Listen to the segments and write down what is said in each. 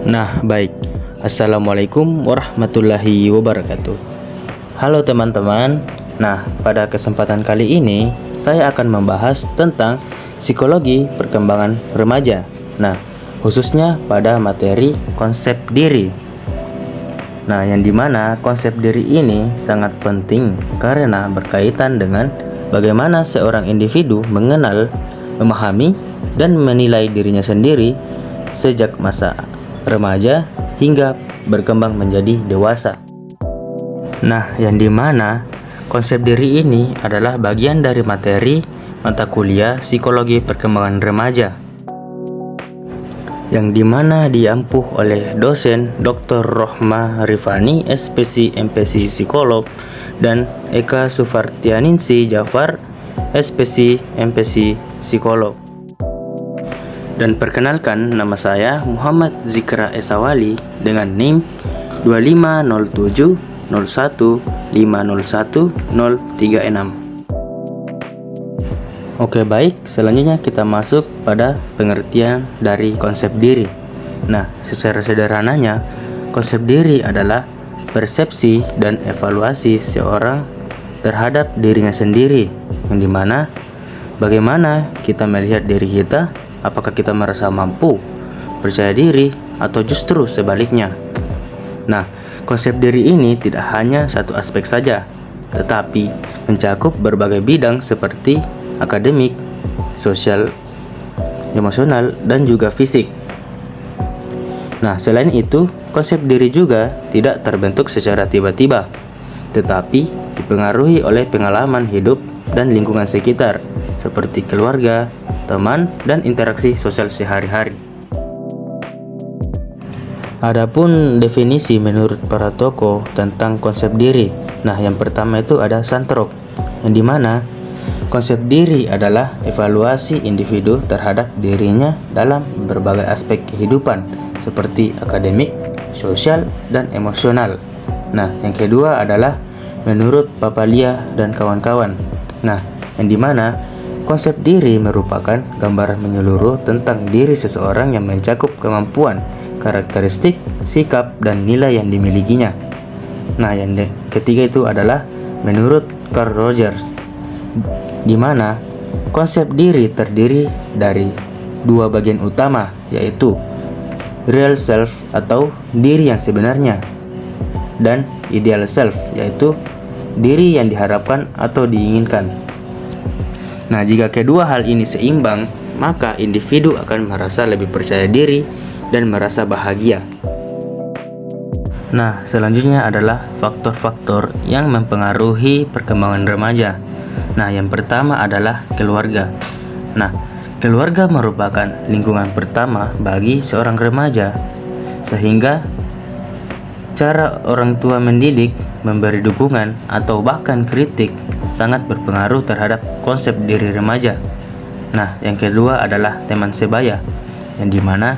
Nah, baik. Assalamualaikum warahmatullahi wabarakatuh. Halo teman-teman. Nah, pada kesempatan kali ini saya akan membahas tentang psikologi perkembangan remaja. Nah, khususnya pada materi konsep diri. Nah, yang dimana konsep diri ini sangat penting karena berkaitan dengan bagaimana seorang individu mengenal, memahami, dan menilai dirinya sendiri sejak masa remaja hingga berkembang menjadi dewasa. Nah, yang dimana konsep diri ini adalah bagian dari materi mata kuliah psikologi perkembangan remaja, yang dimana diampuh oleh dosen Dr. Rohma Rifani, SPC MPC Psikolog, dan Eka Sufartianingsi Jafar, SPC MPC Psikolog. Dan perkenalkan, nama saya Muhammad Zikra Esawali dengan NIM 25071501036. Oke, baik, selanjutnya kita masuk pada pengertian dari konsep diri. Nah, secara sederhananya, konsep diri adalah persepsi dan evaluasi seorang terhadap dirinya sendiri, yang dimana bagaimana kita melihat diri kita. Apakah kita merasa mampu, percaya diri, atau justru sebaliknya? Nah, konsep diri ini tidak hanya satu aspek saja, tetapi mencakup berbagai bidang seperti akademik, sosial, emosional, dan juga fisik. Nah, selain itu, konsep diri juga tidak terbentuk secara tiba-tiba, tetapi dipengaruhi oleh pengalaman hidup dan lingkungan sekitar, seperti keluarga, teman, dan interaksi sosial sehari-hari. Adapun definisi menurut para tokoh tentang konsep diri. Nah, yang pertama itu ada Santrok, yang dimana konsep diri adalah evaluasi individu terhadap dirinya dalam berbagai aspek kehidupan, seperti akademik, sosial, dan emosional. Nah, yang kedua adalah menurut Papalia dan kawan-kawan. Nah, yang dimana konsep diri merupakan gambaran menyeluruh tentang diri seseorang yang mencakup kemampuan, karakteristik, sikap, dan nilai yang dimilikinya. Nah, yang ketiga itu adalah menurut Carl Rogers, di mana konsep diri terdiri dari dua bagian utama, yaitu real self atau diri yang sebenarnya, dan ideal self, yaitu diri yang diharapkan atau diinginkan. Nah, jika kedua hal ini seimbang, maka individu akan merasa lebih percaya diri dan merasa bahagia. Nah, selanjutnya adalah faktor-faktor yang mempengaruhi perkembangan remaja. Nah, yang pertama adalah keluarga. Nah, keluarga merupakan lingkungan pertama bagi seorang remaja, sehingga cara orang tua mendidik, memberi dukungan, atau bahkan kritik sangat berpengaruh terhadap konsep diri remaja. Nah, yang kedua adalah teman sebaya, yang dimana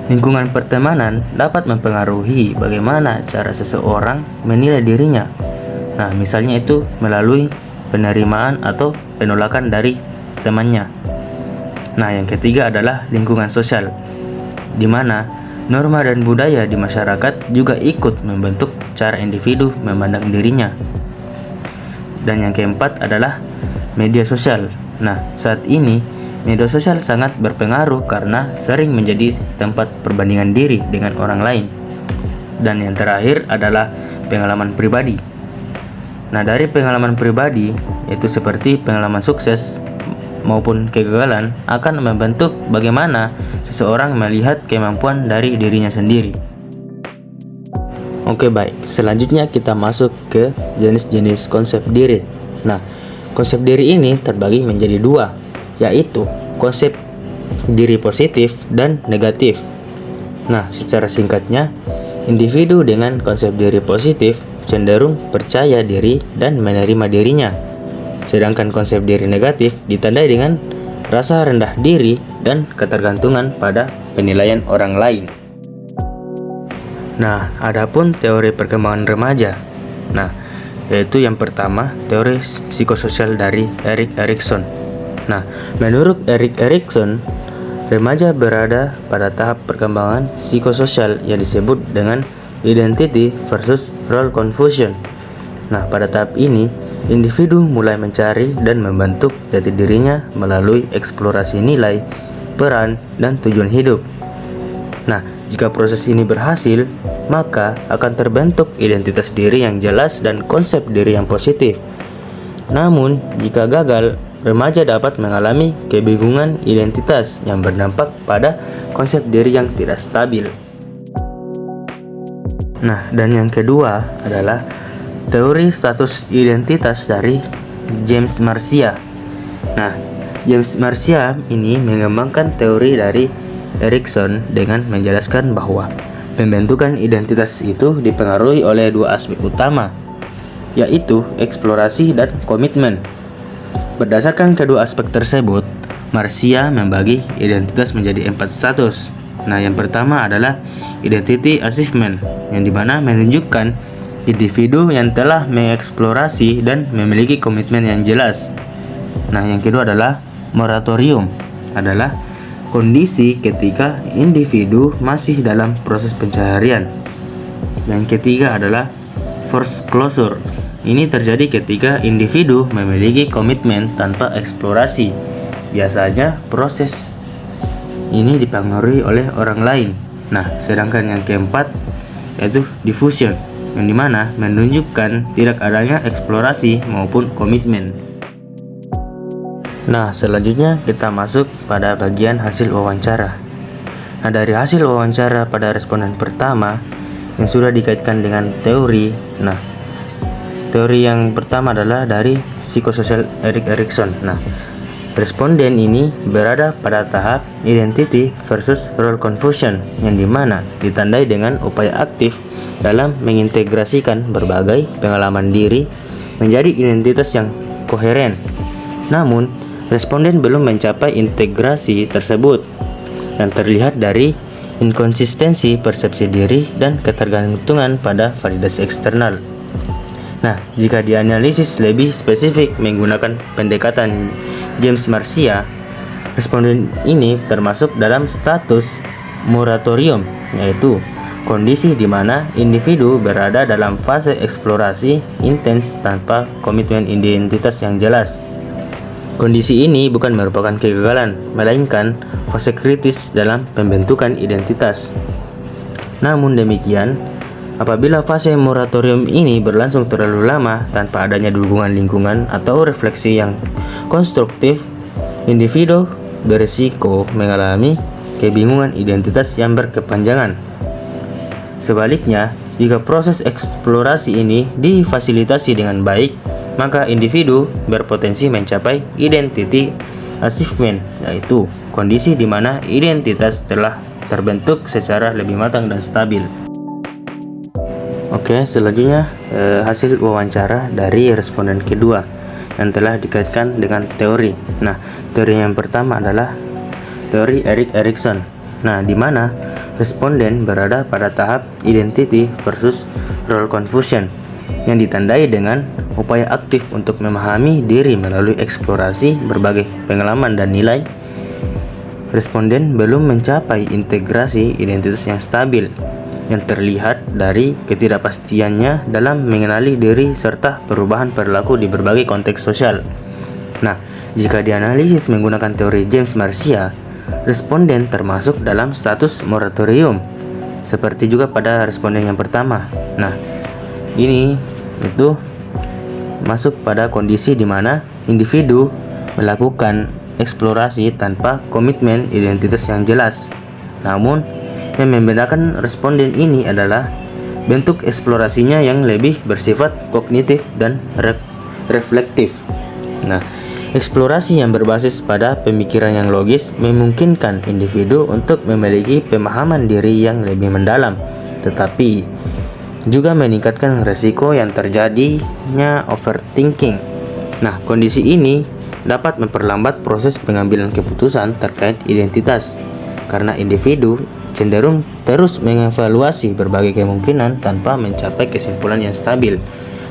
lingkungan pertemanan dapat mempengaruhi bagaimana cara seseorang menilai dirinya. Nah, misalnya itu melalui penerimaan atau penolakan dari temannya. Nah, yang ketiga adalah lingkungan sosial, di mana norma dan budaya di masyarakat juga ikut membentuk cara individu memandang dirinya. Dan yang keempat adalah media sosial. Nah, saat ini media sosial sangat berpengaruh karena sering menjadi tempat perbandingan diri dengan orang lain. Dan yang terakhir adalah pengalaman pribadi. Nah, dari pengalaman pribadi, yaitu seperti pengalaman sukses maupun kegagalan, akan membentuk bagaimana seseorang melihat kemampuan dari dirinya sendiri. Oke, baik, selanjutnya kita masuk ke jenis-jenis konsep diri. Nah, konsep diri ini terbagi menjadi dua, yaitu konsep diri positif dan negatif. Nah, secara singkatnya, individu dengan konsep diri positif cenderung percaya diri dan menerima dirinya. Sedangkan konsep diri negatif ditandai dengan rasa rendah diri dan ketergantungan pada penilaian orang lain. Nah, adapun teori perkembangan remaja. Nah, yaitu yang pertama, teori psikososial dari Erik Erikson. Nah, menurut Erik Erikson, Remaja berada pada tahap perkembangan psikososial yang disebut dengan identity versus role confusion. Nah, pada tahap ini, individu mulai mencari dan membentuk jati dirinya melalui eksplorasi nilai, peran, dan tujuan hidup. Nah, jika proses ini berhasil, maka akan terbentuk identitas diri yang jelas dan konsep diri yang positif. Namun, jika gagal, remaja dapat mengalami kebingungan identitas yang berdampak pada konsep diri yang tidak stabil. Nah, dan yang kedua adalah teori status identitas dari James Marcia. Nah, James Marcia ini mengembangkan teori dari Erikson dengan menjelaskan bahwa pembentukan identitas itu dipengaruhi oleh dua aspek utama, yaitu eksplorasi dan komitmen. Berdasarkan kedua aspek tersebut, Marcia membagi identitas menjadi 4 status. Nah, yang pertama adalah identity achievement, yang dimana menunjukkan individu yang telah mengeksplorasi dan memiliki komitmen yang jelas. Nah, yang kedua adalah moratorium, adalah kondisi ketika individu masih dalam proses pencaharian. Yang ketiga adalah forced closure. Ini terjadi ketika individu memiliki komitmen tanpa eksplorasi. Biasanya proses ini dipengaruhi oleh orang lain. Nah, sedangkan yang keempat yaitu diffusion, yang dimana menunjukkan tidak adanya eksplorasi maupun komitmen. Nah, selanjutnya kita masuk pada bagian hasil wawancara. Nah, dari hasil wawancara pada responden pertama yang sudah dikaitkan dengan teori. Nah, teori yang pertama adalah dari psikososial Erik Erikson. Nah, responden ini berada pada tahap identity versus role confusion, yang dimana ditandai dengan upaya aktif dalam mengintegrasikan berbagai pengalaman diri menjadi identitas yang koheren. Namun, responden belum mencapai integrasi tersebut dan terlihat dari inkonsistensi persepsi diri dan ketergantungan pada validasi eksternal. Nah, jika dianalisis lebih spesifik menggunakan pendekatan James Marcia, responden ini termasuk dalam status moratorium, yaitu kondisi di mana individu berada dalam fase eksplorasi intens tanpa komitmen identitas yang jelas. Kondisi ini bukan merupakan kegagalan, melainkan fase kritis dalam pembentukan identitas. Namun demikian, apabila fase moratorium ini berlangsung terlalu lama tanpa adanya dukungan lingkungan atau refleksi yang konstruktif, individu berisiko mengalami kebingungan identitas yang berkepanjangan. Sebaliknya, jika proses eksplorasi ini difasilitasi dengan baik, maka individu berpotensi mencapai identity achievement, yaitu kondisi di mana identitas telah terbentuk secara lebih matang dan stabil. Oke, selanjutnya hasil wawancara dari responden kedua yang telah dikaitkan dengan teori. Nah, teori yang pertama adalah teori Erik Erikson. Nah, di mana responden berada pada tahap identity versus role confusion yang ditandai dengan upaya aktif untuk memahami diri melalui eksplorasi berbagai pengalaman dan nilai. Responden belum mencapai integrasi identitas yang stabil, yang terlihat dari ketidakpastiannya dalam mengenali diri serta perubahan perilaku di berbagai konteks sosial. Nah, jika dianalisis menggunakan teori James Marcia, responden termasuk dalam status moratorium, seperti juga pada responden yang pertama. Nah, ini itu masuk pada kondisi di mana individu melakukan eksplorasi tanpa komitmen identitas yang jelas. Namun, yang membedakan responden ini adalah bentuk eksplorasinya yang lebih bersifat kognitif dan reflektif. Nah, eksplorasi yang berbasis pada pemikiran yang logis memungkinkan individu untuk memiliki pemahaman diri yang lebih mendalam, tetapi juga meningkatkan resiko yang terjadinya overthinking. Nah, kondisi ini dapat memperlambat proses pengambilan keputusan terkait identitas, karena individu cenderung terus mengevaluasi berbagai kemungkinan tanpa mencapai kesimpulan yang stabil.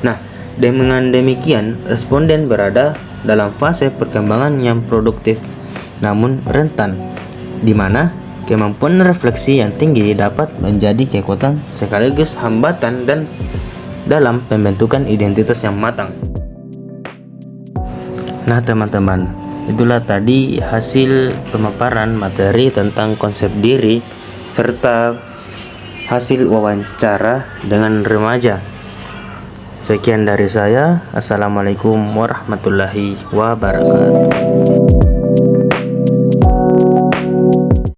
Nah, dengan demikian, responden berada dalam fase perkembangan yang produktif namun rentan. di mana kemampuan refleksi yang tinggi dapat menjadi kekuatan sekaligus hambatan dan dalam pembentukan identitas yang matang. Nah teman-teman, itulah tadi hasil pemaparan materi tentang konsep diri serta hasil wawancara dengan remaja. Sekian dari saya. Assalamualaikum warahmatullahi wabarakatuh.